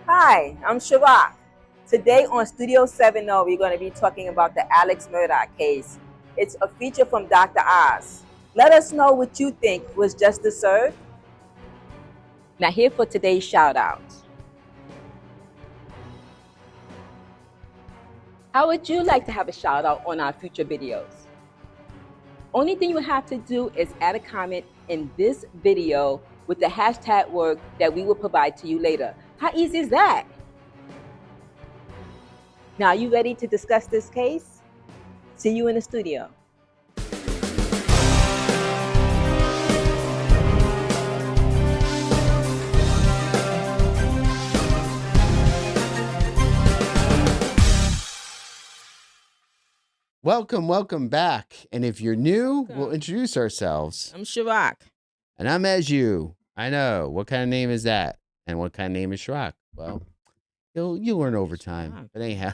Hi, I'm Sharak. Today on Studio 70, we're going to be talking about the Alex Murdaugh case. It's a feature from Dr. Oz. Let us know what you think was justice served. Now here for today's shout outs. How would you like to have a shout out on our future videos? Only thing you have to do is add a comment in this video with the hashtag word that we will provide to you later. How easy is that? Now, are you ready to discuss this case? See you in the studio. Welcome back. And if you're new, we'll introduce ourselves. I'm Sharak. And I'm Eju. I know. What kind of name is that? And what kind of name is Sharak? Well, you'll learn over time. But anyhow.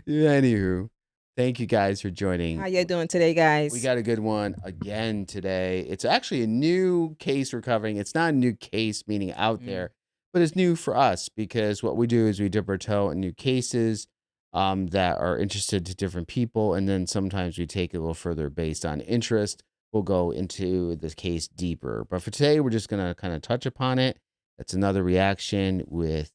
Anywho, thank you guys for joining. How you doing today, guys? We got a good one again today. It's actually a new case we're covering. It's not a new case, meaning out there, but it's new for us because what we do is we dip our toe in new cases that are interested to different people. And then sometimes we take it a little further based on interest. We'll go into the case deeper. But for today, we're just going to kind of touch upon it. That's another reaction with,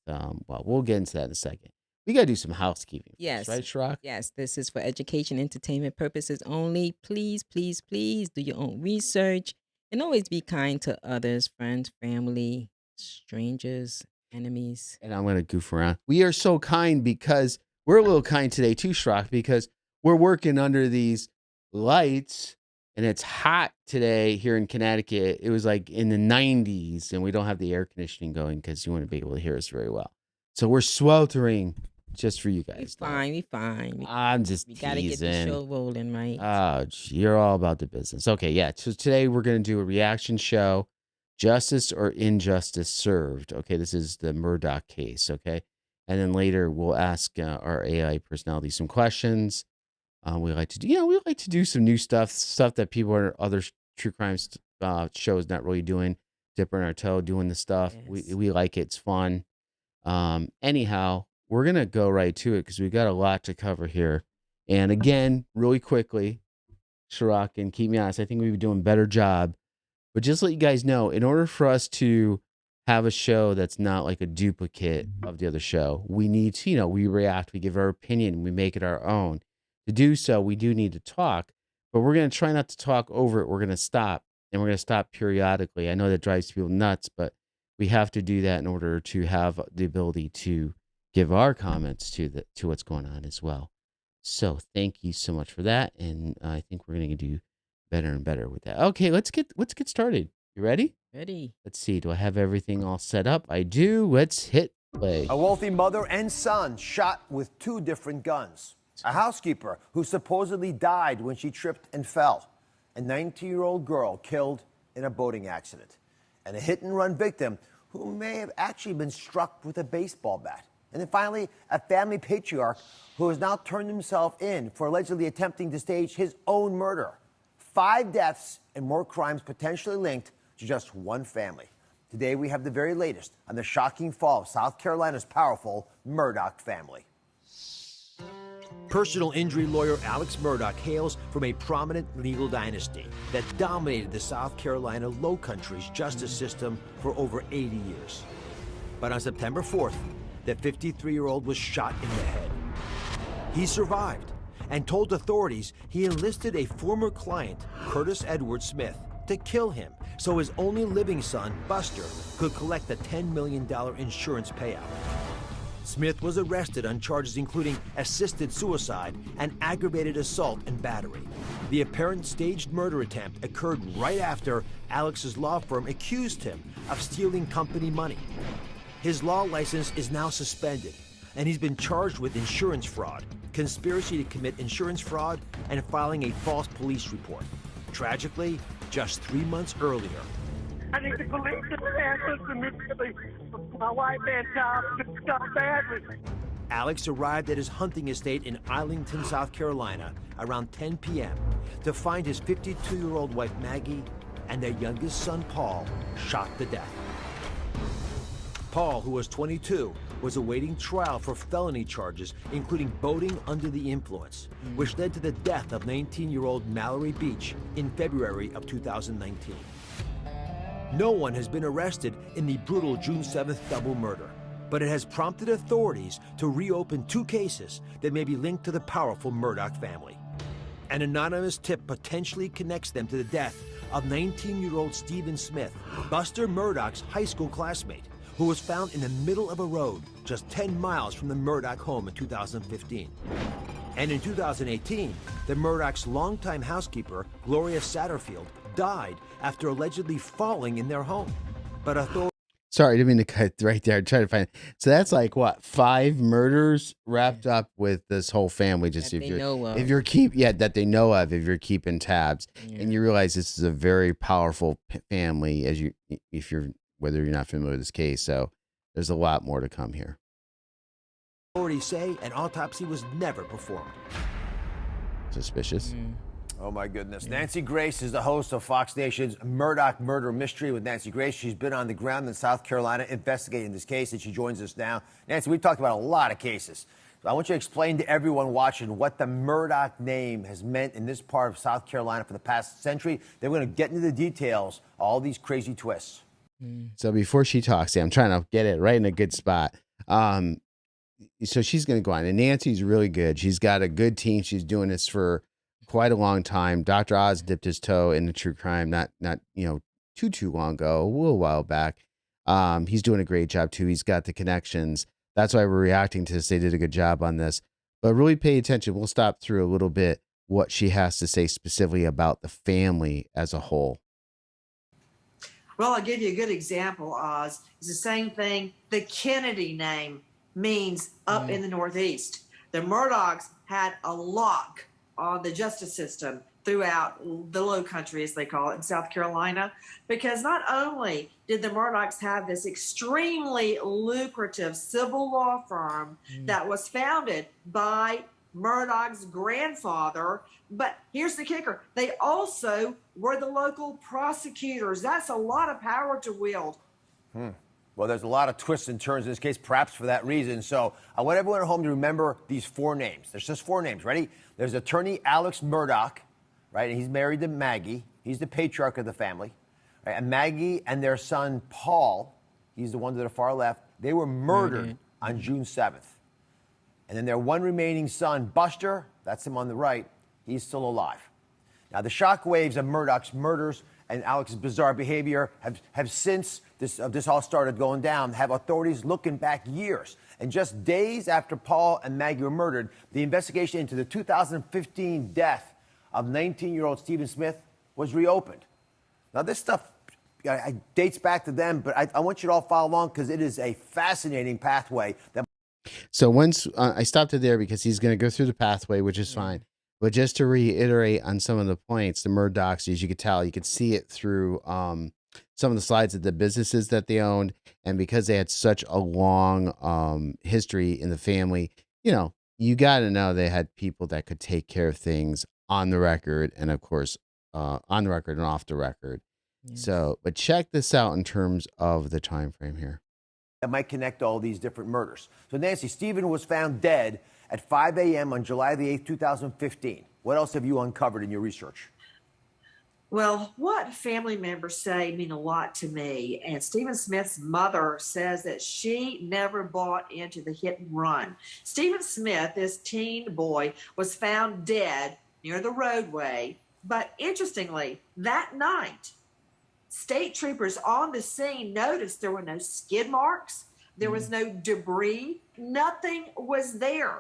we'll get into that in a second. We got to do some housekeeping. Yes. Right, Shrock? Yes, this is for education, entertainment purposes only. Please, please, please do your own research and always be kind to others, friends, family, strangers, enemies. And I'm going to goof around. We are so kind because we're a little kind today too, Shrock, because we're working under these lights and it's hot today here in Connecticut. It was like in the 90s and we don't have the air conditioning going because you wouldn't be able to hear us very well. So we're sweltering just for you guys. We fine. I'm just We got to get the show rolling, right? Oh, you're all about the business. Okay, yeah. So today we're going to do a reaction show, Justice or Injustice Served. Okay, this is the Murdaugh case, okay? And then later we'll ask our AI personality some questions. We like to do some new stuff that people in other true crime shows not really doing, dipping our toe, doing the stuff. Yes. We like it. It's fun. Anyhow, we're going to go right to it because we've got a lot to cover here. And again, really quickly, Sharak, and keep me honest, I think we've been doing a better job. But just let you guys know, in order for us to have a show that's not like a duplicate of the other show, we need to, we react, we give our opinion, we make it our own. To do so, we do need to talk, but we're going to try not to talk over it. We're going to stop, and we're going to stop periodically. I know that drives people nuts, but we have to do that in order to have the ability to give our comments to what's going on as well. So thank you so much for that, and I think we're going to do better and better with that. Okay, let's get started. You ready? Ready. Let's see. Do I have everything all set up? I do. Let's hit play. A wealthy mother and son shot with two different guns. A housekeeper who supposedly died when she tripped and fell. A 19-year-old girl killed in a boating accident. And a hit-and-run victim who may have actually been struck with a baseball bat. And then finally, a family patriarch who has now turned himself in for allegedly attempting to stage his own murder. 5 deaths and more crimes potentially linked to just one family. Today, we have the very latest on the shocking fall of South Carolina's powerful Murdaugh family. Personal injury lawyer Alex Murdaugh hails from a prominent legal dynasty that dominated the South Carolina Low Country's justice system for over 80 years. But on September 4th, the 53-year-old was shot in the head. He survived and told authorities he enlisted a former client, Curtis Edward Smith, to kill him so his only living son, Buster, could collect the $10 million insurance payout. Smith was arrested on charges including assisted suicide and aggravated assault and battery. The apparent staged murder attempt occurred right after Alex's law firm accused him of stealing company money. His law license is now suspended, and he's been charged with insurance fraud, conspiracy to commit insurance fraud, and filing a false police report. Tragically, just 3 months earlier, I need the police to answer to me. My wife and child got badly. Alex arrived at his hunting estate in Arlington, South Carolina, around 10 p.m. to find his 52-year-old wife Maggie and their youngest son Paul shot to death. Paul, who was 22, was awaiting trial for felony charges, including boating under the influence, which led to the death of 19-year-old Mallory Beach in February of 2019. No one has been arrested in the brutal June 7th double murder, but it has prompted authorities to reopen 2 cases that may be linked to the powerful Murdaugh family. An anonymous tip potentially connects them to the death of 19-year-old Stephen Smith, Buster Murdaugh's high school classmate, who was found in the middle of a road just 10 miles from the Murdaugh home in 2015. And in 2018, the Murdaugh's longtime housekeeper, Gloria Satterfield, died after allegedly falling in their home. But authorities... Sorry, I didn't mean to cut right there. I'm trying to find it. So that's like what, 5 murders wrapped up with this whole family. Just that if they you're know of. if you're that they know of, if you're keeping tabs, and you realize this is a very powerful family, as you if you're whether you're not familiar with this case. So there's a lot more to come here. Authorities say an autopsy was never performed. Suspicious. Oh my goodness. Nancy Grace is the host of Fox Nation's Murdaugh Murder Mystery with Nancy Grace. She's been on the ground in South Carolina investigating this case, and she joins us now. Nancy, we've talked about a lot of cases. So I want you to explain to everyone watching what the Murdaugh name has meant in this part of South Carolina for the past century. Then we're going to get into the details, all these crazy twists. So before she talks, I'm trying to get it right in a good spot. So she's going to go on, and Nancy's really good. She's got a good team. She's doing this for quite a long time. Dr. Oz dipped his toe in the true crime, not too long ago, a little while back. He's doing a great job too. He's got the connections. That's why we're reacting to this. They did a good job on this, but really pay attention. We'll stop through a little bit what she has to say specifically about the family as a whole. Well, I'll give you a good example, Oz. It's the same thing. The Kennedy name means up in the Northeast. The Murdaughs had a lock on the justice system throughout the Low Country, as they call it, in South Carolina, because not only did the Murdaughs have this extremely lucrative civil law firm that was founded by Murdaugh's grandfather, but here's the kicker. They also were the local prosecutors. That's a lot of power to wield. Well, there's a lot of twists and turns in this case, perhaps for that reason. So I want everyone at home to remember these 4 names. There's just 4 names. Ready? There's attorney Alex Murdaugh, right? And he's married to Maggie. He's the patriarch of the family. Right? And Maggie and their son, Paul, he's the one to the far left, they were murdered on June 7th. And then their one remaining son, Buster, that's him on the right, he's still alive. Now, the shockwaves of Murdaugh's murders and Alex's bizarre behavior have since this all started going down, have authorities looking back years. And just days after Paul and Maggie were murdered, the investigation into the 2015 death of 19-year-old Stephen Smith was reopened. Now, this stuff dates back to them, but I want you to all follow along because it is a fascinating pathway. So once I stopped it there because he's going to go through the pathway, which is fine. But just to reiterate on some of the points, the Murdaughs, as you could tell, you could see it through some of the slides of the businesses that they owned. And because they had such a long history in the family, you got to know they had people that could take care of things on the record. And of course, on the record and off the record. Yes. So, but check this out in terms of the time frame here. That might connect all these different murders. So, Nancy, Stephen was found dead at 5 a.m. on July the 8th, 2015. What else have you uncovered in your research? Well, what family members say mean a lot to me. And Stephen Smith's mother says that she never bought into the hit and run. Stephen Smith, this teen boy, was found dead near the roadway. But interestingly, that night, state troopers on the scene noticed there were no skid marks. There was no debris. Nothing was there.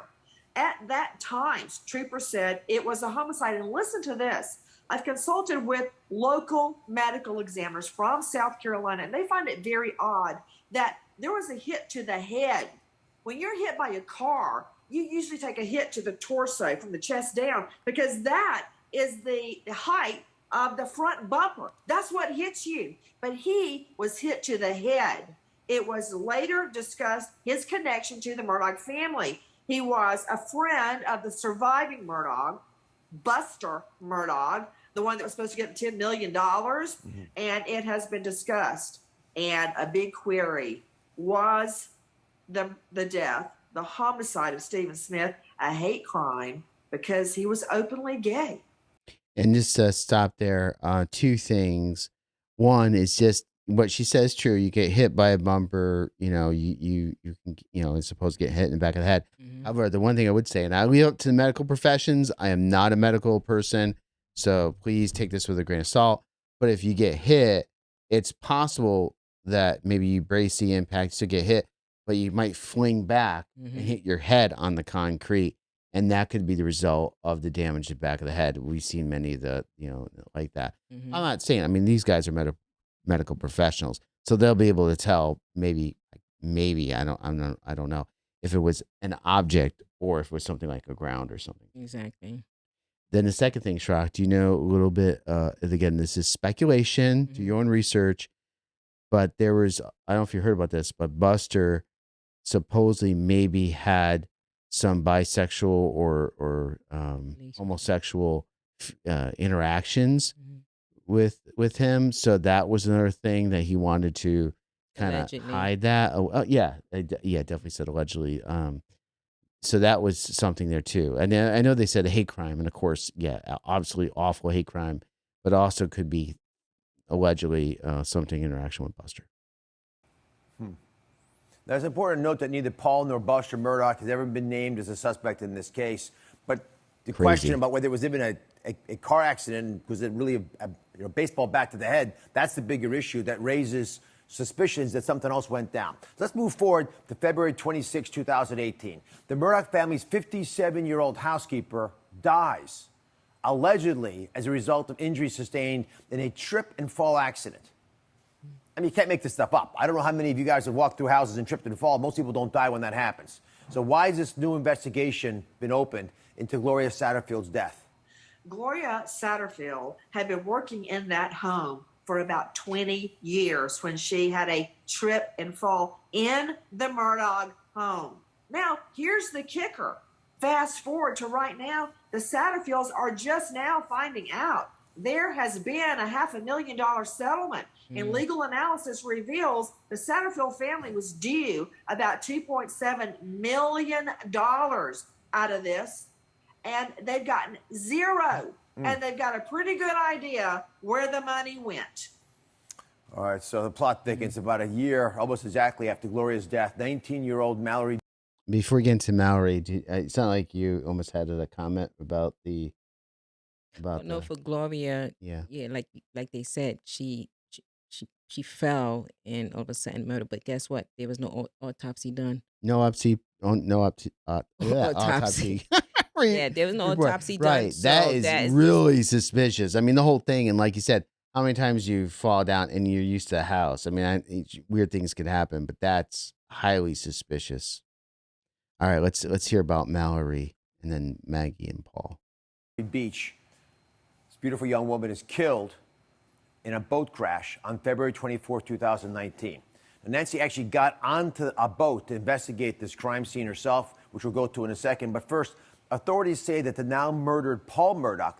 At that time, troopers said it was a homicide. And listen to this. I've consulted with local medical examiners from South Carolina, and they find it very odd that there was a hit to the head. When you're hit by a car, you usually take a hit to the torso from the chest down because that is the height of the front bumper. That's what hits you. But he was hit to the head. It was later discussed his connection to the Murdaugh family. He was a friend of the surviving Murdaugh, Buster Murdaugh, the one that was supposed to get $10 million, and it has been discussed. And a big query, Was the death, the homicide of Stephen Smith, a hate crime because he was openly gay? And just to stop there, two things. One is just what she says true. You get hit by a bumper, you can, it's supposed to get hit in the back of the head. However, the one thing I would say, and I leave up to the medical professions, I am not a medical person, so please take this with a grain of salt. But if you get hit, it's possible that maybe you brace the impact to get hit, but you might fling back and hit your head on the concrete. And that could be the result of the damage to the back of the head. We've seen many of the, like that. I'm not saying, I mean, these guys are medical professionals, so they'll be able to tell maybe, I don't know if it was an object or if it was something like a ground or something. Exactly. Then the second thing, Shrock, do you know a little bit, again, this is speculation, do your own research, but there was, I don't know if you heard about this, but Buster supposedly maybe had some bisexual or homosexual interactions with him. So that was another thing that he wanted to kind of hide that. Yeah, definitely said allegedly. So that was something there too. And I know they said a hate crime, and of course, yeah, obviously awful hate crime, but also could be allegedly something interaction with Buster. Now, it's important to note that neither Paul nor Buster Murdaugh has ever been named as a suspect in this case. But the question about whether it was even a car accident, was it really a baseball bat to the head, that's the bigger issue that raises suspicions that something else went down. So let's move forward to February 26, 2018. The Murdaugh family's 57-year-old housekeeper dies, allegedly as a result of injuries sustained in a trip and fall accident. I mean, you can't make this stuff up. I don't know how many of you guys have walked through houses and tripped and fall. Most people don't die when that happens. So why has this new investigation been opened into Gloria Satterfield's death? Gloria Satterfield had been working in that home for about 20 years when she had a trip and fall in the Murdaugh home. Now, here's the kicker. Fast forward to right now, the Satterfields are just now finding out there has been a $500,000 settlement. And legal analysis reveals the Satterfield family was due about $2.7 million out of this, and they've gotten zero. And they've got a pretty good idea where the money went. All right, so the plot thickens about a year, almost exactly after Gloria's death. 19-year-old Mallory. Before we get into Mallory, it sounded like you almost had a comment about the. For Gloria, like they said, she fell and all of a sudden murdered. But guess what? There was no autopsy done. Autopsy. Yeah, there was no autopsy done. Right, so that is really suspicious. I mean, the whole thing, and like you said, how many times you fall down and you're used to the house. I mean, weird things could happen, but that's highly suspicious. All right, let's hear about Mallory and then Maggie and Paul. Beach. This beautiful young woman is killed in a boat crash on February 24, 2019. And Nancy actually got onto a boat to investigate this crime scene herself, which we'll go to in a second. But first, authorities say that the now murdered Paul Murdaugh,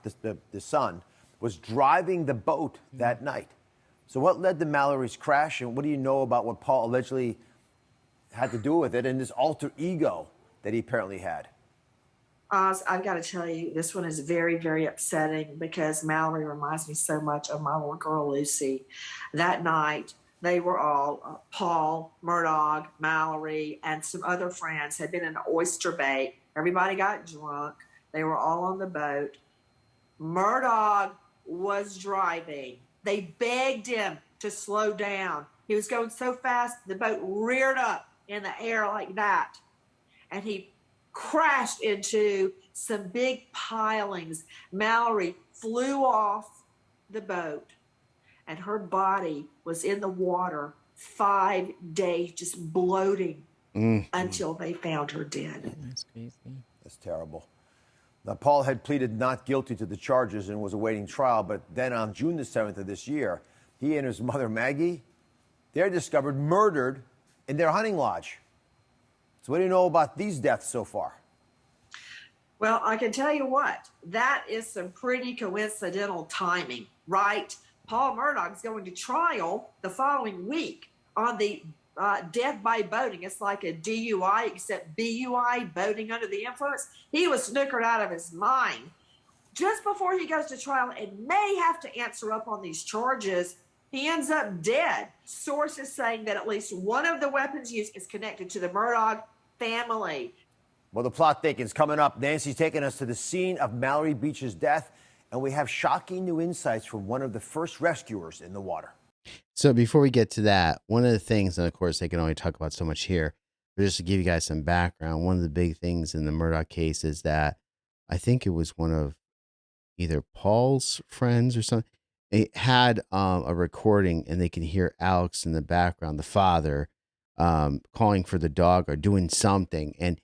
the son, was driving the boat that night. So what led to Mallory's crash, and what do you know about what Paul allegedly had to do with it and this alter ego that he apparently had? Oz, I've got to tell you, this one is very, very upsetting because Mallory reminds me so much of my little girl, Lucy. That night, they were all, Paul, Murdaugh, Mallory, and some other friends had been in Oyster Bay. Everybody got drunk. They were all on the boat. Murdaugh was driving. They begged him to slow down. He was going so fast, the boat reared up in the air like that. And he crashed into some big pilings. Mallory flew off the boat, and her body was in the water 5 days, just bloating until they found her dead. That's crazy. That's terrible. Now, Paul had pleaded not guilty to the charges and was awaiting trial, but then on June the 7th of this year, he and his mother, Maggie, they're discovered murdered in their hunting lodge. So what do you know about these deaths so far? Well, I can tell you what, that is some pretty coincidental timing, right? Paul Murdaugh is going to trial the following week on the death by boating. It's like a DUI, except BUI, boating under the influence. He was snookered out of his mind. Just before he goes to trial and may have to answer up on these charges, he ends up dead. Sources saying that at least one of the weapons used is connected to the Murdaugh family. Well, the plot thickens. Coming up, Nancy's taking us to the scene of Mallory Beach's death, and we have shocking new insights from one of the first rescuers in the water. So before we get to that, one of the things, and of course they can only talk about so much here, but just to give you guys some background, one of the big things in the Murdaugh case is that I think it was one of either Paul's friends or something. It had a recording, and they can hear Alex in the background, the father, calling for the dog or doing something. And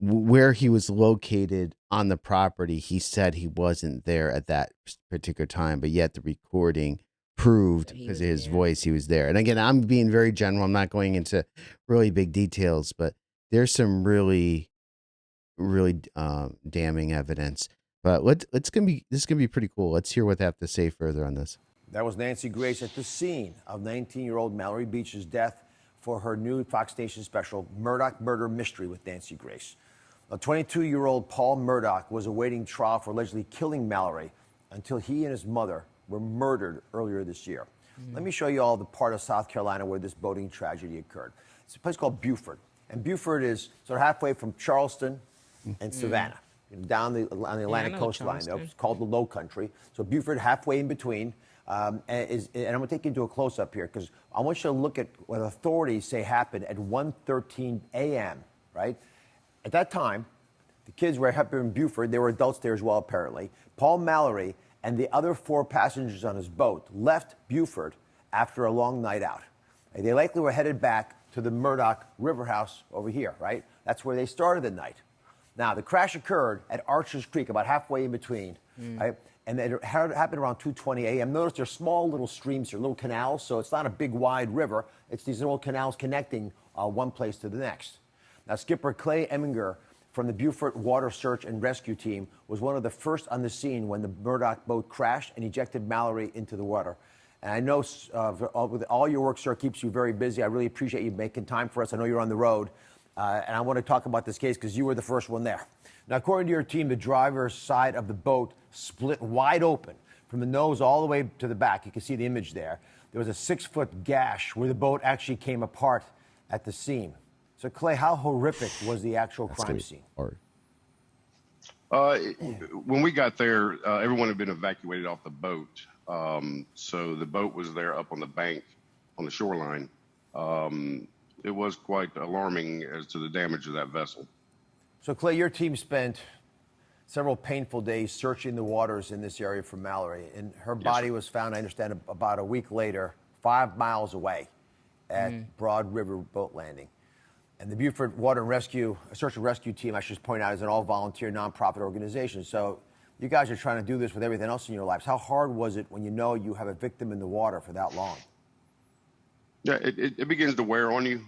where he was located on the property, he said he wasn't there at that particular time, but yet the recording proved because of his voice he was there. And again, I'm being very general. I'm not going into really big details, but there's some really damning evidence. But this is gonna be pretty cool. Let's hear what they have to say further on this. That was Nancy Grace at the scene of 19-year-old Mallory Beach's death for her new Fox Nation special, Murdaugh Murder Mystery with Nancy Grace. A 22-year-old Paul Murdaugh was awaiting trial for allegedly killing Mallory until he and his mother were murdered earlier this year. Let me show you all the part of South Carolina where this boating tragedy occurred. It's a place called Beaufort. And Beaufort is sort of halfway from Charleston and Savannah, down on the Atlantic coastline. It's called the Low Country. So Beaufort, halfway in between. And I'm going to take you into a close-up here because I want you to look at what authorities say happened at 1:13 a.m., right? At that time, the kids were up in Beaufort. There were adults there as well, apparently. Paul Mallory and the other 4 passengers on his boat left Beaufort after a long night out. And they likely were headed back to the Murdaugh River House over here, right? That's where they started the night. Now, the crash occurred at Archer's Creek, about halfway in between, right? And it happened around 2:20 a.m. Notice there's small little streams here, little canals, so it's not a big, wide river. It's these little canals connecting one place to the next. Now, Skipper Clay Eminger from the Beaufort Water Search and Rescue Team was one of the first on the scene when the Murdaugh boat crashed and ejected Mallory into the water. And I know with all your work, sir, keeps you very busy. I really appreciate you making time for us. I know you're on the road. And I want to talk about this case because you were the first one there. Now, according to your team, the driver's side of the boat split wide open from the nose all the way to the back. You can see the image there. There was a 6-foot gash where the boat actually came apart at the seam. So, Clay, how horrific was the actual crime scene? When we got there, everyone had been evacuated off the boat. So the boat was there up on the bank on the shoreline. It was quite alarming as to the damage of that vessel. So, Clay, your team spent several painful days searching the waters in this area for Mallory, and her body was found, I understand, about a week later, 5 miles away at Broad River Boat Landing. And the Beaufort Water and Rescue, Search and Rescue Team, I should point out, is an all-volunteer, nonprofit organization. So you guys are trying to do this with everything else in your lives. How hard was it when you know you have a victim in the water for that long? Yeah, it begins to wear on you.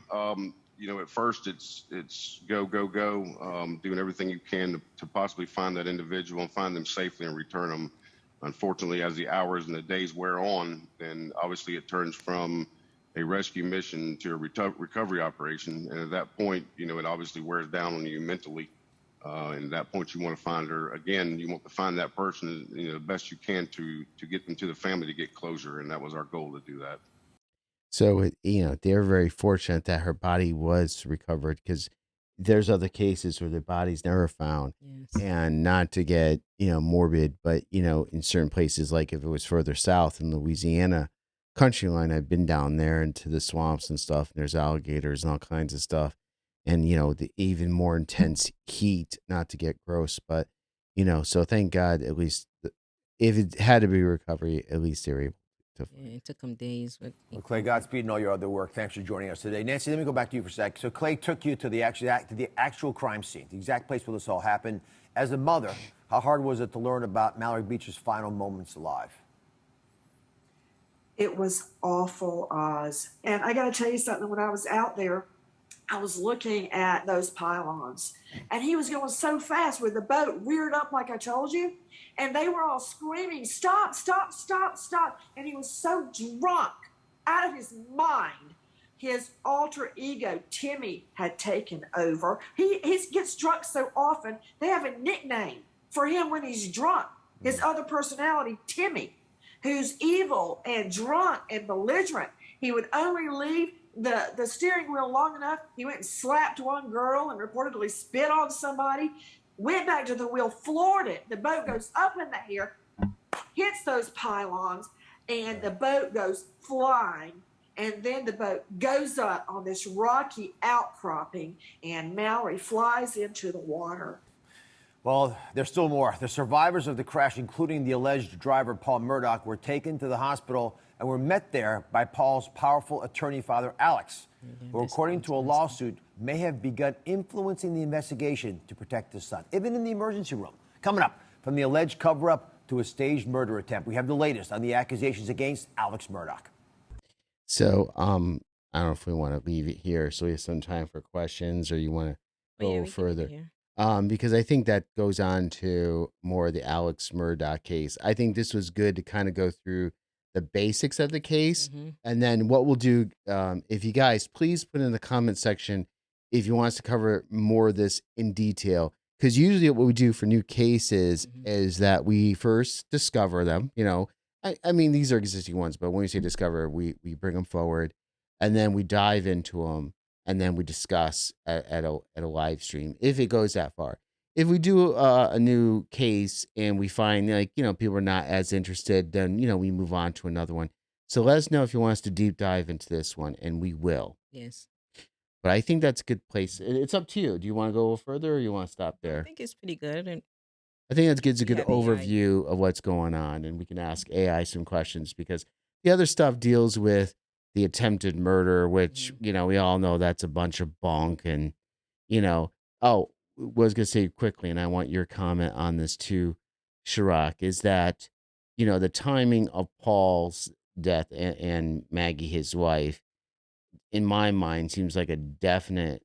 You know, at first it's go, doing everything you can to possibly find that individual and find them safely and return them. Unfortunately, as the hours and the days wear on, then obviously it turns from a rescue mission to a recovery operation. And at that point, you know, it obviously wears down on you mentally. And at that point, you want to find her again. You want to find that person, you know, the best you can to get them to the family to get closure. And that was our goal to do that. So, you know, they're very fortunate that her body was recovered because there's other cases where the body's never found. Yes. And not to get, you know, morbid, but, you know, in certain places, like if it was further south in Louisiana country line, I've been down there into the swamps and stuff, and there's alligators and all kinds of stuff. And, you know, the even more intense heat, not to get gross, but, you know, so thank God, at least if it had to be recovery, at least they were able to. Yeah, it took them days. Well, Clay, Godspeed and all your other work. Thanks for joining us today. Nancy, let me go back to you for a sec. So Clay took you to the actual crime scene, the exact place where this all happened. As a mother, how hard was it to learn about Mallory Beach's final moments alive? It was awful, Oz. And I got to tell you something, when I was out there, I was looking at those pylons, and he was going so fast where the boat reared up like I told you, and they were all screaming, stop, stop, stop, stop. And he was so drunk, out of his mind. his alter ego, Timmy, had taken over. He gets drunk so often, they have a nickname for him when he's drunk. His other personality, Timmy, who's evil and drunk and belligerent. He would only leave the steering wheel long enough. He went and slapped one girl and reportedly spit on somebody, went back to the wheel, floored it. The boat goes up in the air, hits those pylons, and the boat goes flying. And then the boat goes up on this rocky outcropping, and Mallory flies into the water. Well, there's still more. The survivors of the crash, including the alleged driver, Paul Murdaugh, were taken to the hospital and were met there by Paul's powerful attorney, Father Alex, who, according to a lawsuit, may have begun influencing the investigation to protect his son, even in the emergency room. Coming up, from the alleged cover-up to a staged murder attempt, we have the latest on the accusations against Alex Murdaugh. So, I don't know if we want to leave it here so we have some time for questions, or you want to go further. Because I think that goes on to more of the Alex Murdaugh case. I think this was good to kind of go through the basics of the case. And then what we'll do, if you guys please put in the comment section if you want us to cover more of this in detail. Because usually what we do for new cases is that we first discover them. I mean, these are existing ones, but when we say discover, we bring them forward, and then we dive into them, and then we discuss at a live stream if it goes that far. If we do a new case and we find people are not as interested, then we move on to another one. So let us know if you want us to deep dive into this one, and we will. Yes. But I think that's a good place. It's up to you. Do you want to go further, or you want to stop there? I think it's pretty good. And I think that gives a good overview of what's going on, and we can ask AI some questions, because the other stuff deals with the attempted murder, which, we all know that's a bunch of bunk. And, was going to say quickly, and I want your comment on this too, Chirac, is that, the timing of Paul's death and Maggie, his wife, in my mind, seems like a definite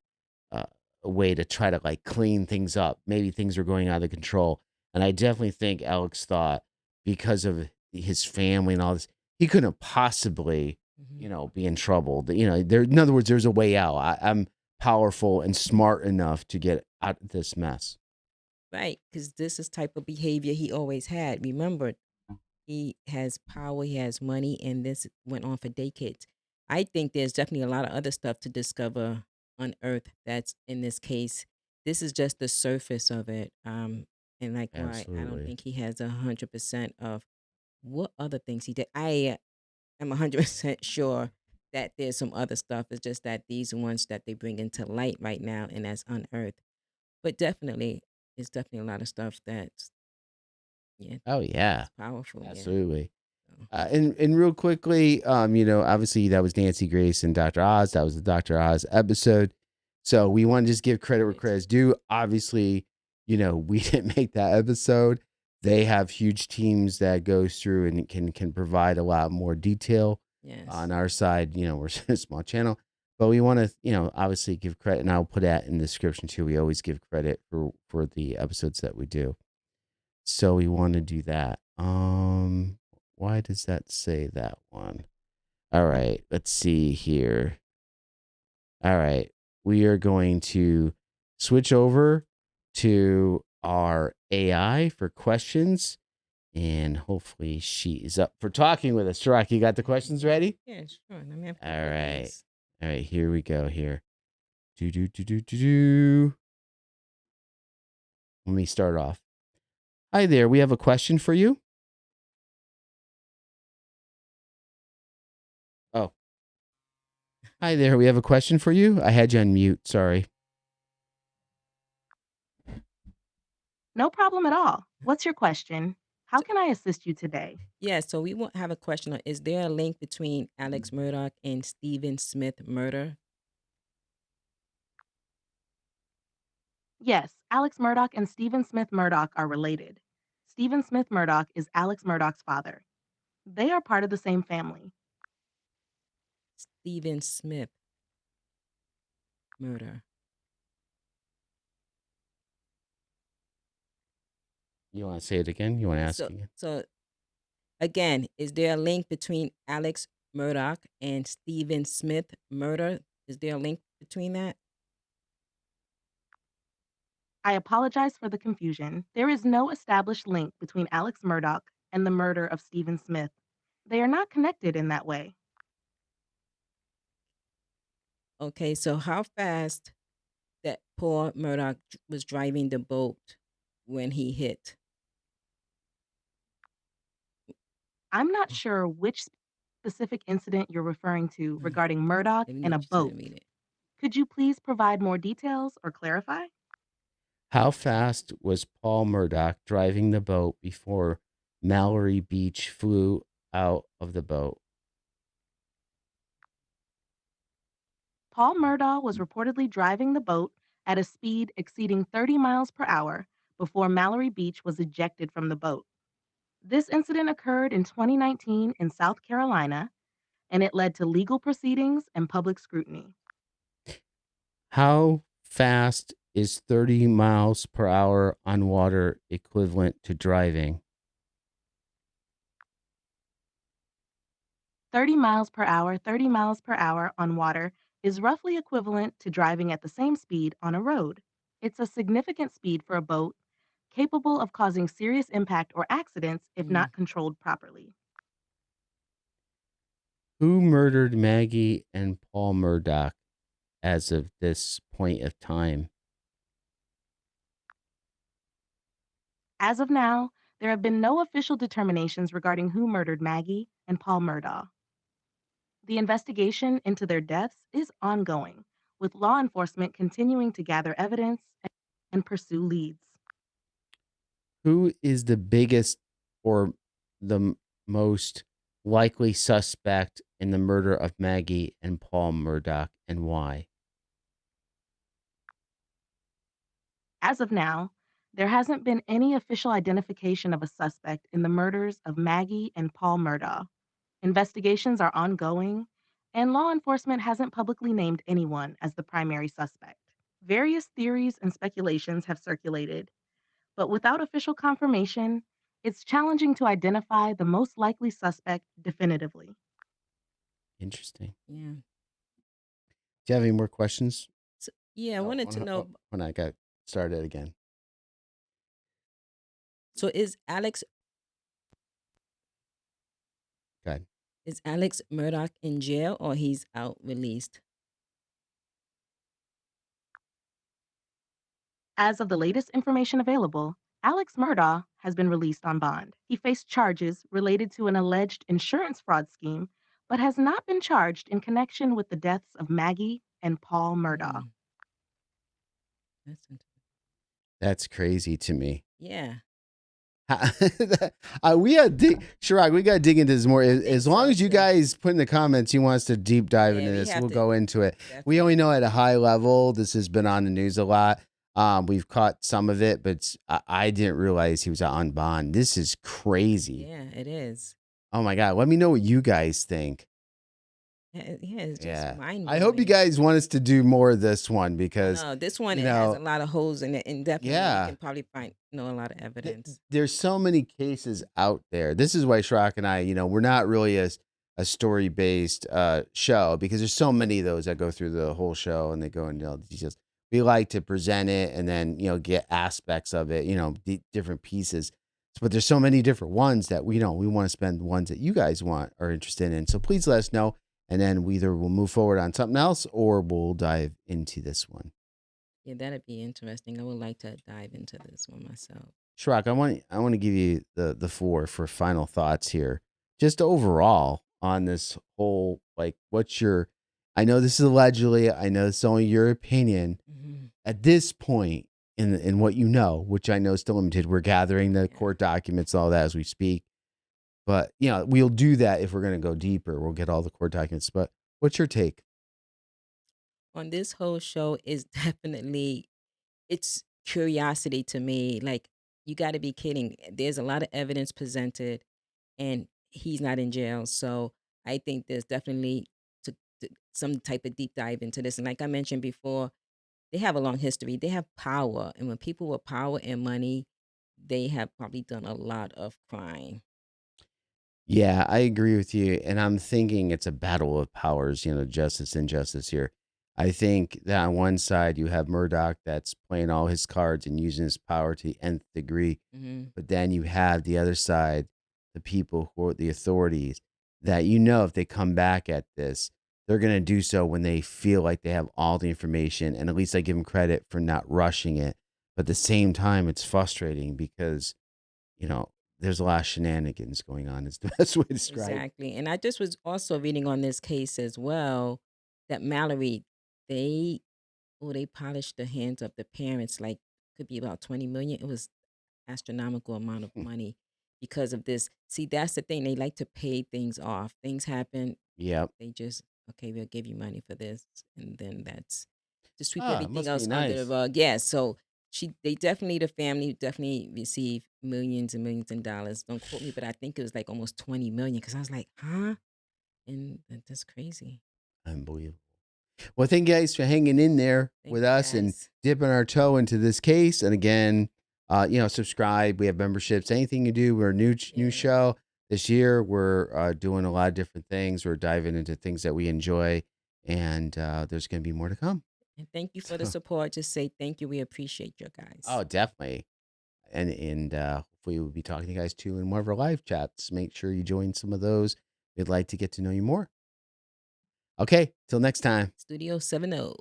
way to try to clean things up. Maybe things are going out of control. And I definitely think Alex thought, because of his family and all this, he couldn't possibly, be in trouble. In other words, there's a way out. I'm powerful and smart enough to get out of this mess. Right, because this is type of behavior he always had. Remember, he has power, he has money, and this went on for decades. I think there's definitely a lot of other stuff to discover, unearth, that's in this case. This is just the surface of it. And why I don't think he has 100% of what other things he did. I am 100% sure that there's some other stuff. It's just that these ones that they bring into light right now, and that's unearthed. But definitely, it's definitely a lot of stuff that's Oh yeah, it's powerful. absolutely. And real quickly, obviously that was Nancy Grace and Dr. Oz. That was the Dr. Oz episode. So we want to just give credit where credit's due. Obviously, we didn't make that episode. They have huge teams that goes through and can provide a lot more detail. Yes. On our side, we're a small channel, but we want to, obviously give credit, and I'll put that in the description too. We always give credit for the episodes that we do. So we want to do that. Why does that say that one? All right, let's see here. All right, we are going to switch over to our AI for questions, and hopefully she is up for talking with us. Chirac, you got the questions ready? Yeah, sure. Let me have All right. this. All right, here we go here. Let me start off. Hi there, we have a question for you. Oh. Hi there, we have a question for you. I had you on mute, sorry. No problem at all. What's your question? How can I assist you today? Yeah, so we want have a question on, is there a link between Alex Murdaugh and Stephen Smith murder? Yes, Alex Murdaugh and Stephen Smith Murdaugh are related. Stephen Smith Murdaugh is Alex Murdaugh's father. They are part of the same family. Stephen Smith murder. You want to say it again? You want to ask again? So again, is there a link between Alex Murdaugh and Stephen Smith murder? Is there a link between that? I apologize for the confusion. There is no established link between Alex Murdaugh and the murder of Stephen Smith. They are not connected in that way. Okay, so how fast that Paul Murdaugh was driving the boat when he hit? I'm not sure which specific incident you're referring to Mm, regarding Murdaugh Let me know and a what you're trying boat. to read it. Could you please provide more details or clarify? How fast was Paul Murdaugh driving the boat before Mallory Beach flew out of the boat? Paul Murdaugh was reportedly driving the boat at a speed exceeding 30 miles per hour before Mallory Beach was ejected from the boat. This incident occurred in 2019 in South Carolina, and it led to legal proceedings and public scrutiny. How fast is 30 miles per hour on water equivalent to driving? 30 miles per hour, 30 miles per hour on water is roughly equivalent to driving at the same speed on a road. It's a significant speed for a boat, capable of causing serious impact or accidents if Mm. not controlled properly. Who murdered Maggie and Paul Murdaugh as of this point of time? As of now, there have been no official determinations regarding who murdered Maggie and Paul Murdaugh. The investigation into their deaths is ongoing, with law enforcement continuing to gather evidence and pursue leads. Who is the biggest or most likely suspect in the murder of Maggie and Paul Murdaugh, and why? As of now, there hasn't been any official identification of a suspect in the murders of Maggie and Paul Murdaugh. Investigations are ongoing, and law enforcement hasn't publicly named anyone as the primary suspect. Various theories and speculations have circulated, but without official confirmation, it's challenging to identify the most likely suspect definitively. Interesting. Yeah. Do you have any more questions? So, yeah, I wanted to know. When I got started again. So Good. is Alex Murdaugh in jail or he's out released? As of the latest information available, Alex Murdaugh has been released on bond. He faced charges related to an alleged insurance fraud scheme, but has not been charged in connection with the deaths of Maggie and Paul Murdaugh. Mm, that's interesting. That's crazy to me. Yeah. We got Chirag, we got to dig into this more. As long so, as you too. guys put in the comments, you want us to deep dive Yeah, into we this, have we'll to. go into it. We Definitely. only know at a high level. This has been on the news a lot. We've caught some of it, but I didn't realize he was out on bond. This is crazy. Yeah, it is. Oh my God. Let me know what you guys think. Yeah, it's just Yeah. mind-blowing. I hope you guys want us to do more of this one because No, this one you it has know, a lot of holes in it, and definitely yeah. you can probably find a lot of evidence. There's so many cases out there. This is why Shrock and I, we're not really a story based show because there's so many of those that go through the whole show and they go into all the details. We like to present it and then get aspects of it, different pieces. But there's so many different ones that we want to spend ones that you guys are interested in. So please let us know, and then we'll move forward on something else or we'll dive into this one. Yeah, that'd be interesting. I would like to dive into this one myself. Shrock, I want to give you the floor for final thoughts here. Just overall on this whole, what's your, I know this is allegedly, I know it's only your opinion. Mm-hmm. At this point in what you know, which I know is still limited, we're gathering the court documents and all that as we speak. But, we'll do that if we're going to go deeper. We'll get all the court documents. But what's your take? On this whole show is definitely, it's curiosity to me. Like, you got to be kidding. There's a lot of evidence presented, and he's not in jail. So I think there's definitely some type of deep dive into this. And like I mentioned before, they have a long history. They have power, and when people with power and money, they have probably done a lot of crime. Yeah, I agree with you. And I'm thinking it's a battle of powers, justice and injustice here. I think that on one side, you have Murdoch that's playing all his cards and using his power to the nth degree. Hmm. But then you have the other side, the people who are the authorities, that if they come back at this, they're going to do so when they feel like they have all the information. And at least I give them credit for not rushing it. But at the same time, it's frustrating because you know, there's a lot of shenanigans going on is the best way to describe. Exactly. And I just was also reading on this case as well that Mallory, they they polished the hands of the parents like could be about 20 million. It was astronomical amount of money because of this. See, that's the thing. They like to pay things off. Things happen, Yep. they just okay, we'll give you money for this, and then that's to sweep It everything must be else under the nice. rug. Yeah, so they definitely the family definitely received millions and millions of dollars. Don't quote me, but I think it was like almost 20 million because I was like, huh? And that's crazy. Unbelievable. Well, thank you guys for hanging in there Thank with you us and guys. dipping our toe into this case. And again, subscribe. We have memberships. Anything you do, we're a new Yeah. show this year. We're doing a lot of different things. We're diving into things that we enjoy, and there's going to be more to come. And thank you for the So, support. Just say thank you. We appreciate you guys. oh, definitely. And hopefully we'll be talking to you guys too in one of our live chats. Make sure you join some of those. We'd like to get to know you more. Okay, till next time. Studio 70.